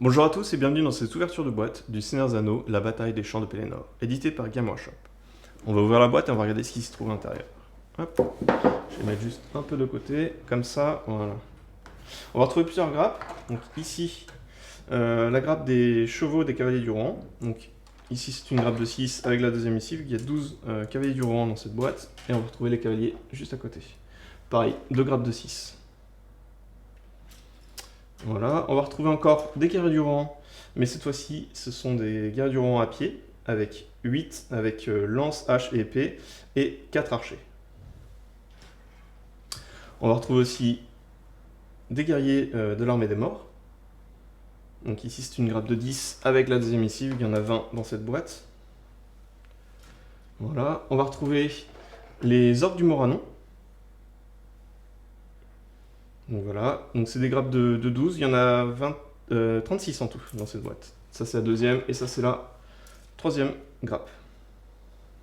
Bonjour à tous et bienvenue dans cette ouverture de boîte du Seigneur des Anneaux, la bataille des champs de Pelennor, édité par Game Workshop. On va ouvrir la boîte et on va regarder ce qui se trouve à l'intérieur. Hop. Je vais mettre juste un peu de côté, comme ça, voilà. On va retrouver plusieurs grappes. Donc ici, la grappe des chevaux des cavaliers du Rohan. Donc ici c'est une grappe de 6 avec la deuxième ici, vu qu'il y a 12 cavaliers du Rohan dans cette boîte. Et on va retrouver les cavaliers juste à côté. Pareil, deux grappes de 6. Voilà, on va retrouver encore des guerriers du Rohan, mais cette fois-ci, ce sont des guerriers du Rohan à pied, avec 8, avec lance, hache et épée, et 4 archers. On va retrouver aussi des guerriers de l'armée des morts. Donc ici, c'est une grappe de 10 avec la deuxième ici, vu qu'il y en a 20 dans cette boîte. Voilà, on va retrouver les orques du Moranon. Donc voilà, donc c'est des grappes de 12, il y en a 36 en tout dans cette boîte. Ça c'est la deuxième et ça c'est la troisième grappe.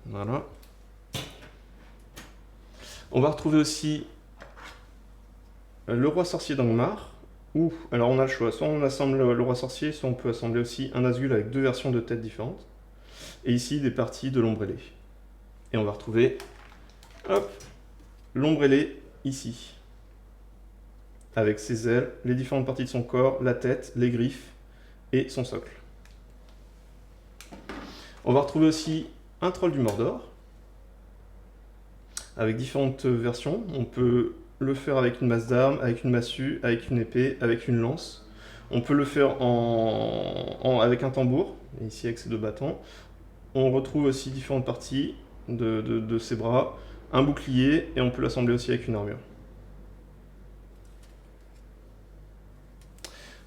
Voilà. On va retrouver aussi le roi sorcier d'Angmar. Ou, alors on a le choix, soit on assemble le roi sorcier, soit on peut assembler aussi un Nazgûl avec deux versions de têtes différentes. Et ici des parties de l'ombre ailée. Et on va retrouver, hop, l'ombre ailée ici. Avec ses ailes, les différentes parties de son corps, la tête, les griffes et son socle. On va retrouver aussi un troll du Mordor, avec différentes versions. On peut le faire avec une masse d'armes, avec une massue, avec une épée, avec une lance. On peut le faire avec un tambour, ici avec ses deux bâtons. On retrouve aussi différentes parties de ses bras, un bouclier, et on peut l'assembler aussi avec une armure.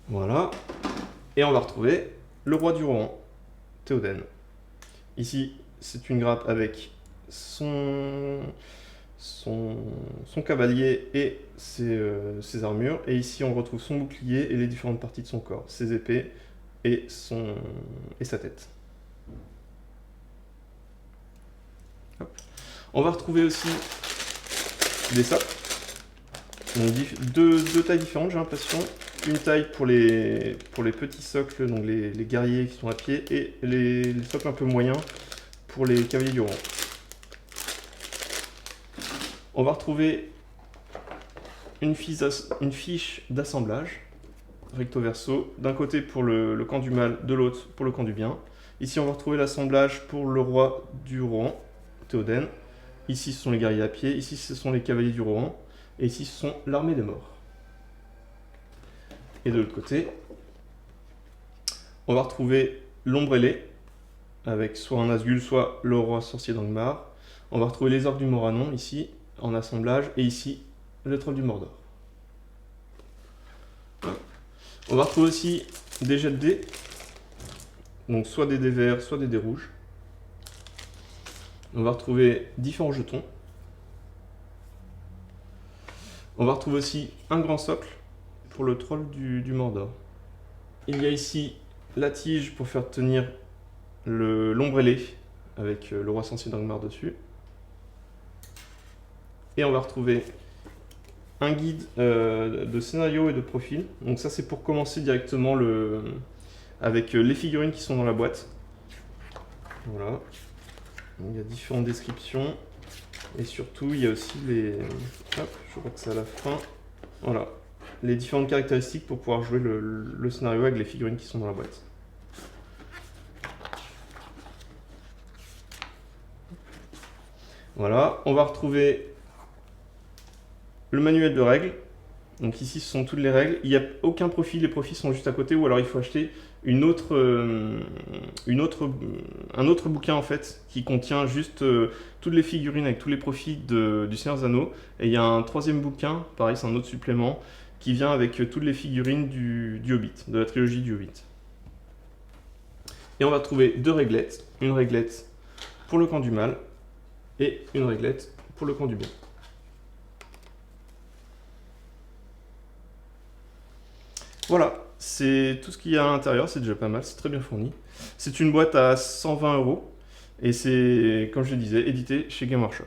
Voilà. Et on va retrouver le roi du Rohan, Théoden. Ici, c'est une grappe avec son cavalier et ses armures. Et ici, on retrouve son bouclier et les différentes parties de son corps, ses épées et sa tête. Hop. On va retrouver aussi des socles. Donc deux tailles différentes, j'ai l'impression. Une taille pour les petits socles, donc les guerriers qui sont à pied, et les socles un peu moyens pour les cavaliers du Rohan. On va retrouver une fiche d'assemblage, recto verso, d'un côté pour le camp du mal, de l'autre pour le camp du bien. Ici on va retrouver l'assemblage pour le roi du Rohan, Théoden. Ici ce sont les guerriers à pied, ici ce sont les cavaliers du Rohan, et ici ce sont l'armée des morts. Et de l'autre côté, on va retrouver l'ombre ailée, avec soit un Nazgûl, soit le roi sorcier d'Angmar. On va retrouver les orques du Moranon, ici, en assemblage, et ici, le troll du Mordor. On va retrouver aussi des jets de dés, donc soit des dés verts, soit des dés rouges. On va retrouver différents jetons. On va retrouver aussi un grand socle pour le troll du Mordor. Il y a ici la tige pour faire tenir l'ombre ailée avec le roi sorcier d'Angmar dessus. Et on va retrouver un guide de scénario et de profil. Donc ça c'est pour commencer directement avec les figurines qui sont dans la boîte. Voilà. Donc, il y a différentes descriptions. Et surtout il y a aussi hop, je crois que c'est à la fin. Voilà. Les différentes caractéristiques pour pouvoir jouer le scénario avec les figurines qui sont dans la boîte. Voilà, on va retrouver le manuel de règles. Donc ici ce sont toutes les règles. Il n'y a aucun profil, les profils sont juste à côté, ou alors il faut acheter un autre bouquin en fait qui contient juste toutes les figurines avec tous les profils du Seigneur des Anneaux. Et il y a un troisième bouquin, pareil c'est un autre supplément, qui vient avec toutes les figurines du Hobbit, de la trilogie du Hobbit. Et on va trouver deux réglettes, une réglette pour le camp du mal et une réglette pour le camp du bien. Voilà, c'est tout ce qu'il y a à l'intérieur, c'est déjà pas mal, c'est très bien fourni. C'est une boîte à 120 € et c'est, comme je le disais, édité chez Game Workshop.